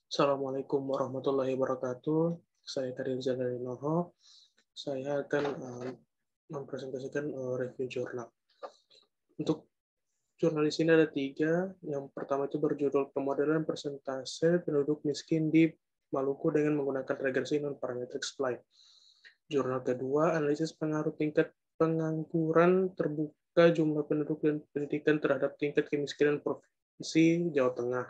Assalamualaikum warahmatullahi wabarakatuh. Saya Kadir Zagarinova. Saya akan mempresentasikan review jurnal. Untuk jurnal di sini ada 3. Yang pertama itu berjudul Pemodelan Persentase Penduduk Miskin di Maluku dengan menggunakan regresi non-parametric spline. Jurnal kedua, analisis pengaruh tingkat pengangguran terbuka jumlah penduduk dan pendidikan terhadap tingkat kemiskinan Provinsi Jawa Tengah.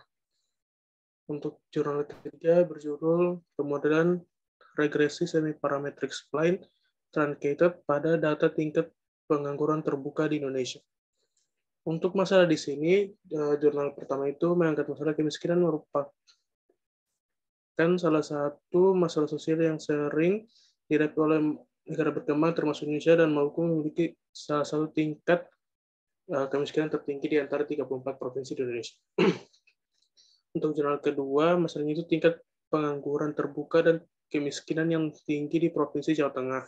Untuk jurnal ketiga berjudul Pemodelan Regresi Semi-Parametric Spline Truncated pada data tingkat pengangguran terbuka di Indonesia. Untuk masalah di sini, jurnal pertama itu mengangkat masalah kemiskinan merupakan salah satu masalah sosial yang sering dihadapi oleh negara berkembang termasuk Indonesia, dan Maluku memiliki salah satu tingkat kemiskinan tertinggi di antara 34 provinsi di Indonesia. Untuk jurnal kedua, masalahnya itu tingkat pengangguran terbuka dan kemiskinan yang tinggi di Provinsi Jawa Tengah.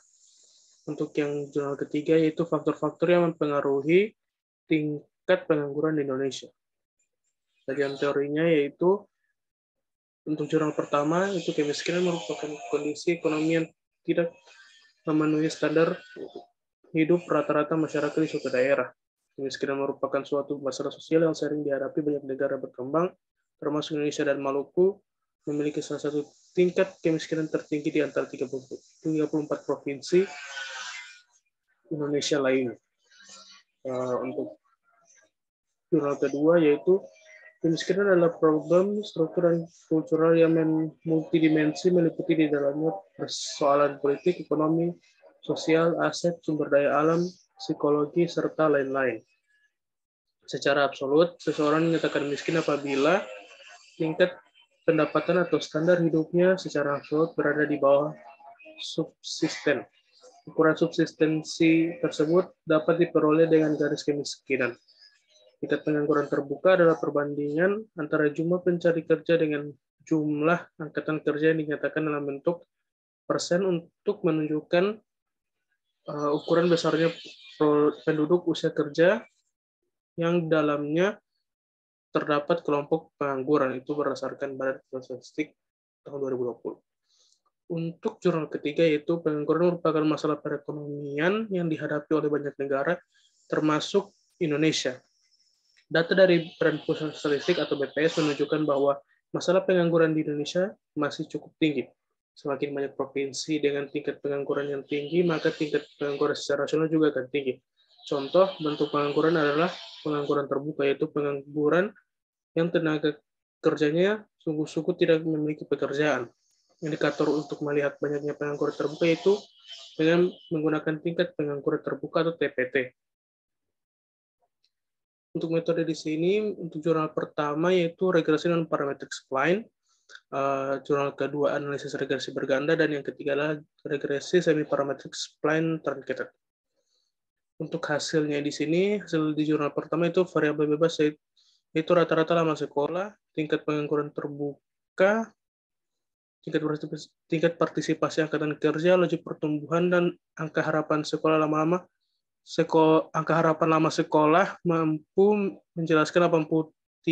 Untuk yang jurnal ketiga, yaitu faktor-faktor yang mempengaruhi tingkat pengangguran di Indonesia. Bagian teorinya yaitu, untuk jurnal pertama, itu kemiskinan merupakan kondisi ekonomi yang tidak memenuhi standar hidup rata-rata masyarakat di suatu daerah. Kemiskinan merupakan suatu masalah sosial yang sering dihadapi banyak negara berkembang, termasuk Indonesia, dan Maluku memiliki salah satu tingkat kemiskinan tertinggi di antara 34 provinsi Indonesia lainnya. Untuk jurnal kedua, yaitu kemiskinan adalah problem struktur dan kultural yang multidimensi, meliputi di dalamnya persoalan politik, ekonomi, sosial, aset, sumber daya alam, psikologi, serta lain-lain. Secara absolut, seseorang dinyatakan miskin apabila tingkat pendapatan atau standar hidupnya secara absolut berada di bawah subsisten. Ukuran subsistensi tersebut dapat diperoleh dengan garis kemiskinan. Tingkat pengangguran terbuka adalah perbandingan antara jumlah pencari kerja dengan jumlah angkatan kerja yang dinyatakan dalam bentuk persen untuk menunjukkan ukuran besarnya penduduk usia kerja yang dalamnya terdapat kelompok pengangguran. Itu berdasarkan Badan Statistik tahun 2020. Untuk jurnal ketiga, yaitu pengangguran merupakan masalah perekonomian yang dihadapi oleh banyak negara, termasuk Indonesia. Data dari Badan Pusat Statistik atau BPS menunjukkan bahwa masalah pengangguran di Indonesia masih cukup tinggi. Semakin banyak provinsi dengan tingkat pengangguran yang tinggi, maka tingkat pengangguran secara nasional juga akan tinggi. Contoh bentuk pengangguran adalah pengangguran terbuka, yaitu pengangguran yang tenaga kerjanya sungguh-sungguh tidak memiliki pekerjaan. Indikator untuk melihat banyaknya pengangguran terbuka yaitu dengan menggunakan tingkat pengangguran terbuka atau TPT. Untuk metode di sini, untuk jurnal pertama yaitu regresi non-parametric spline, jurnal kedua analisis regresi berganda, dan yang ketiga adalah regresi semi-parametric spline truncated. Untuk hasilnya di sini, hasil di jurnal pertama itu variabel bebas, yaitu rata-rata lama sekolah, tingkat pengangguran terbuka, tingkat partisipasi angkatan kerja, laju pertumbuhan, dan angka harapan sekolah lama-lama. Angka harapan lama sekolah mampu menjelaskan 83,38%,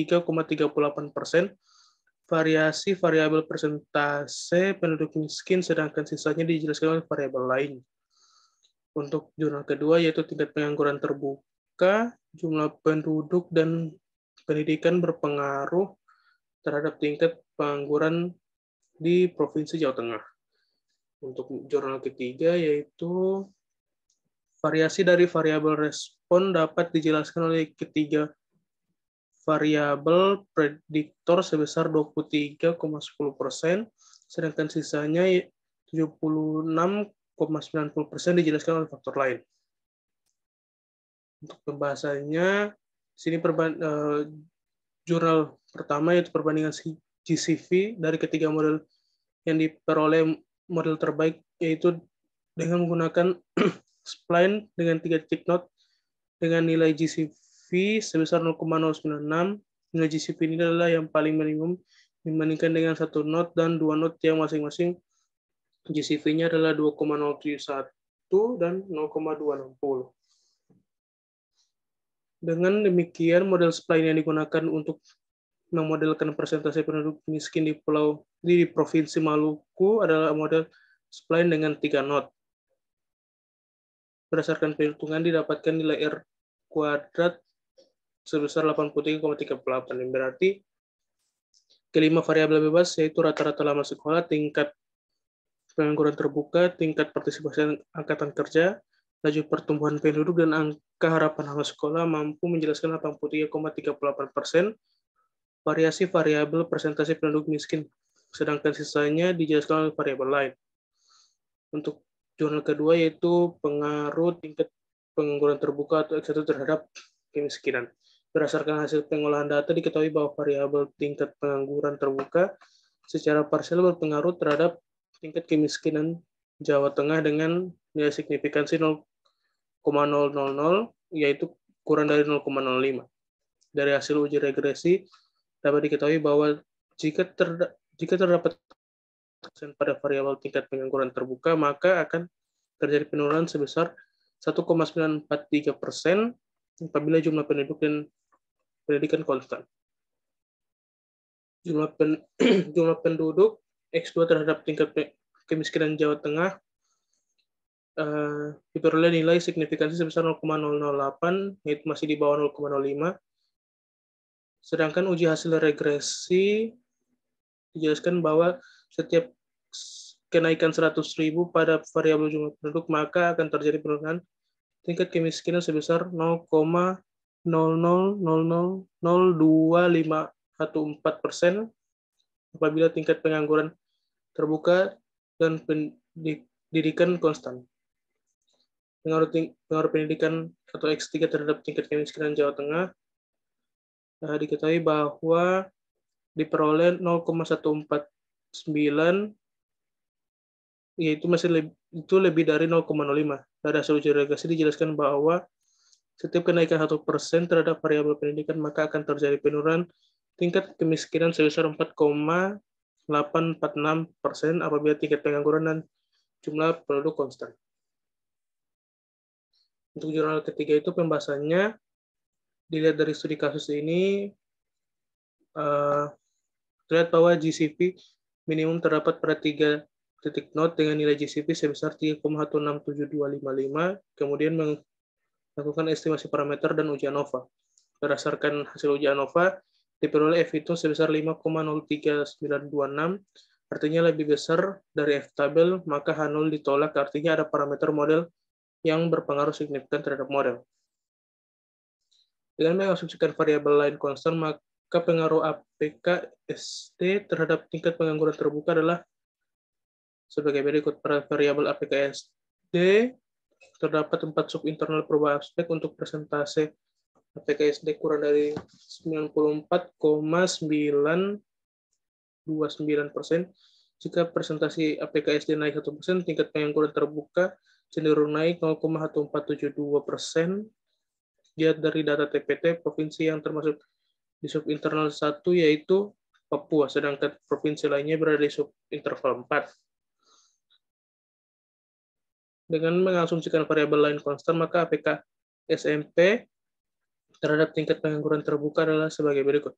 variasi variabel persentase penduduk miskin, sedangkan sisanya dijelaskan oleh variabel lain. Untuk jurnal kedua, yaitu tingkat pengangguran terbuka, jumlah penduduk dan pendidikan berpengaruh terhadap tingkat pengangguran di Provinsi Jawa Tengah. Untuk jurnal ketiga, yaitu variasi dari variabel respon dapat dijelaskan oleh ketiga variabel prediktor sebesar 23,10%, sedangkan sisanya 76,90% dijelaskan oleh faktor lain. Untuk pembahasannya, sini jurnal pertama yaitu perbandingan GCV dari ketiga model yang diperoleh model terbaik, yaitu dengan menggunakan spline dengan 3 titik note dengan nilai GCV sebesar 0,096. Nilai GCV ini adalah yang paling minimum dibandingkan dengan 1 note dan 2 note yang masing-masing GCV-nya adalah 2,071 dan 0,260. Dengan demikian, model spline yang digunakan untuk memodelkan persentase penduduk miskin di Provinsi Maluku adalah model spline dengan 3 not. Berdasarkan perhitungan didapatkan nilai R kuadrat sebesar 83,38. Yang berarti kelima variabel bebas yaitu rata-rata lama sekolah, tingkat pengangguran terbuka, tingkat partisipasi angkatan kerja, laju pertumbuhan penduduk, dan angka harapan lama sekolah mampu menjelaskan 83,38% variasi variabel persentase penduduk miskin, sedangkan sisanya dijelaskan oleh variabel lain. Untuk jurnal kedua yaitu pengaruh tingkat pengangguran terbuka atau X1 terhadap kemiskinan. Berdasarkan hasil pengolahan data diketahui bahwa variabel tingkat pengangguran terbuka secara parsial berpengaruh terhadap tingkat kemiskinan Jawa Tengah dengan nilai signifikansi 0,000 yaitu kurang dari 0,05. Dari hasil uji regresi dapat diketahui bahwa jika terdapat pada variabel tingkat pengangguran terbuka, maka akan terjadi penurunan sebesar 1,943% apabila jumlah penduduk dan pendidikan konstan. Jumlah penduduk X2 terhadap tingkat kemiskinan Jawa Tengah diperoleh nilai signifikansi sebesar 0,008, yaitu masih di bawah 0,05. Sedangkan uji hasil regresi dijelaskan bahwa setiap kenaikan 100.000 pada variabel jumlah penduduk, maka akan terjadi penurunan tingkat kemiskinan sebesar 0,00000254% apabila tingkat pengangguran terbuka dan pendidikan konstan. Pengaruh pendidikan atau X3 terhadap tingkat kemiskinan Jawa Tengah diketahui bahwa diperoleh 0,149, yaitu itu lebih dari 0,05. Dari hasil uji regresi dijelaskan bahwa setiap kenaikan 1% terhadap variabel pendidikan, maka akan terjadi penurunan tingkat kemiskinan sebesar 4,846% apabila tingkat pengangguran dan jumlah penduduk konstan. Untuk jurnal ketiga itu pembahasannya dilihat dari studi kasus ini, terlihat bahwa GCP minimum terdapat pada 3 titik not dengan nilai GCP sebesar 3,16725, kemudian melakukan estimasi parameter dan uji ANOVA. Berdasarkan hasil uji ANOVA, diperoleh F itu sebesar 5,03926, artinya lebih besar dari F tabel, maka H0 ditolak, artinya ada parameter model yang berpengaruh signifikan terhadap model. Dengan mengasumsikan variabel lain konstan, maka pengaruh APK SD terhadap tingkat pengangguran terbuka adalah sebagai berikut. Pada variabel APK SD terdapat 4 subinternal perubahan aspek untuk persentase APK SD kurang dari 94,929%. Jika persentase APK SD naik 1%, tingkat pengangguran terbuka cenderung naik 0,1472%. Lihat dari data TPT, provinsi yang termasuk di subinternal 1 yaitu Papua, sedangkan provinsi lainnya berada di subinterval 4. Dengan mengasumsikan variabel lain konstan, maka APK SMP terhadap tingkat pengangguran terbuka adalah sebagai berikut.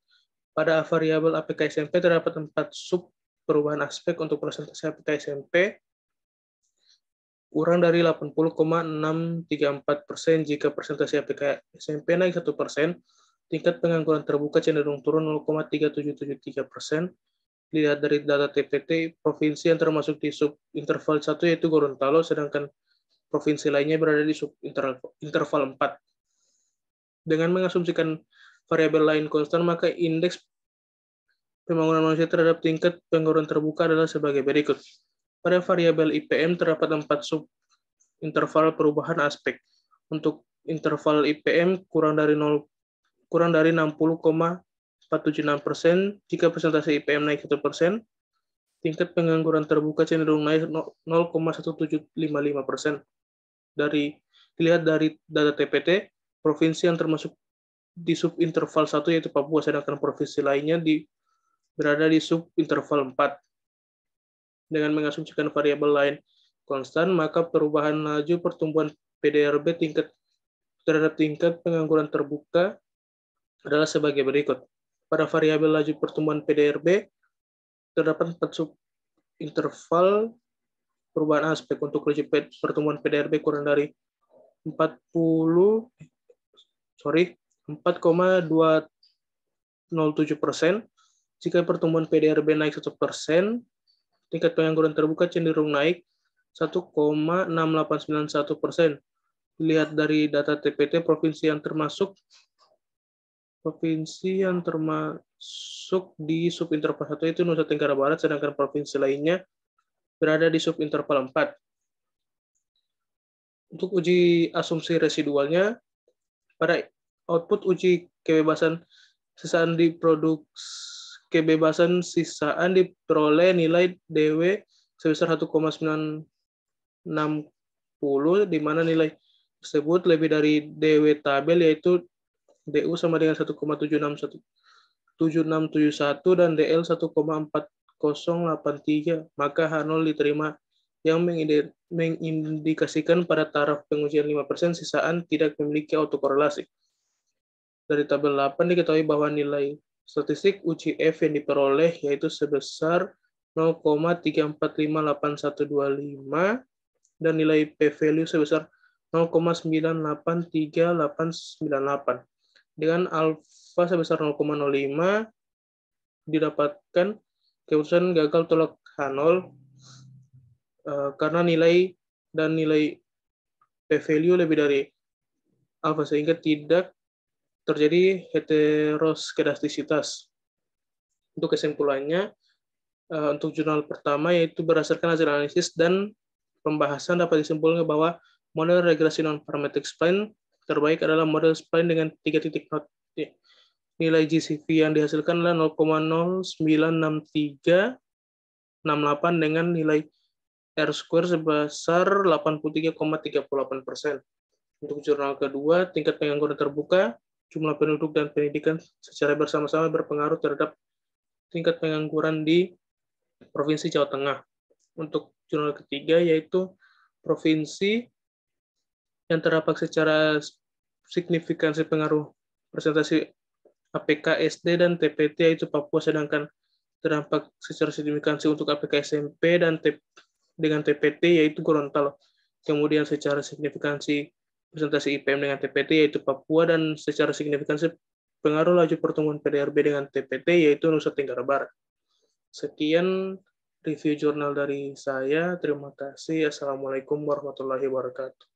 Pada variabel APK SMP terdapat 4 sub perubahan aspek untuk persentase APK SMP kurang dari 80,634%. Jika persentase APK SMP naik 1%, tingkat pengangguran terbuka cenderung turun 0,3773%. Dilihat dari data TPT, provinsi yang termasuk di subinterval 1 yaitu Gorontalo, sedangkan provinsi lainnya berada di subinterval 4. Dengan mengasumsikan variabel lain konstan, maka indeks pembangunan manusia terhadap tingkat pengangguran terbuka adalah sebagai berikut. Pada variabel IPM terdapat 4 subinterval perubahan aspek. Untuk interval IPM kurang dari 60,476%. Jika persentase IPM naik 1%, tingkat pengangguran terbuka cenderung naik 0,1755%. Dilihat dari data TPT, provinsi yang termasuk di subinterval 1 yaitu Papua, sedangkan provinsi lainnya berada di subinterval 4. Dengan mengasumsikan variabel lain konstan, maka perubahan laju pertumbuhan PDRB terhadap tingkat pengangguran terbuka adalah sebagai berikut. pada variabel laju pertumbuhan PDRB terdapat 4 subinterval perubahan aspek. Untuk laju pertumbuhan PDRB kurang dari 4,207%. Jika pertumbuhan PDRB naik 1%, tingkat pengangguran terbuka cenderung naik 1,6891%. Dilihat dari data TPT, provinsi yang termasuk di subinterval 1 itu Nusa Tenggara Barat, sedangkan provinsi lainnya berada di subinterval 4. Untuk uji asumsi residualnya, pada output uji kebebasan sisaan diperoleh nilai DW sebesar 1,960, di mana nilai tersebut lebih dari DW tabel, yaitu DU sama dengan 1,7671 dan DL 1,4083, maka H0 diterima, yang mengindikasikan pada taraf pengujian 5% sisaan tidak memiliki autokorelasi. Dari tabel 8 diketahui bahwa nilai statistik uji F yang diperoleh yaitu sebesar 0,345825 dan nilai p-value sebesar 0,983898. Dengan alfa sebesar 0,05 didapatkan keputusan gagal tolak H0 karena nilai p-value lebih dari alfa, sehingga tidak terjadi heteroskedastisitas. Untuk kesimpulannya, untuk jurnal pertama yaitu berdasarkan hasil analisis dan pembahasan dapat disimpulkan bahwa model regresi non-parametric spline terbaik adalah model spline dengan 3 titik not. Nilai GCV yang dihasilkan adalah 0,096368 dengan nilai R-square sebesar 83,38%. Untuk jurnal kedua, tingkat pengangguran terbuka, jumlah penduduk dan pendidikan secara bersama-sama berpengaruh terhadap tingkat pengangguran di Provinsi Jawa Tengah. Untuk jurnal ketiga yaitu provinsi yang terdampak secara signifikansi pengaruh presentasi APK SD dan TPT yaitu Papua, sedangkan terdampak secara signifikansi untuk APK SMP dan dengan TPT yaitu Gorontalo. Kemudian secara signifikansi presentasi IPM dengan TPT yaitu Papua, dan secara signifikansi pengaruh laju pertumbuhan PDRB dengan TPT yaitu Nusa Tenggara Barat. Sekian review jurnal dari saya. Terima kasih. Assalamualaikum warahmatullahi wabarakatuh.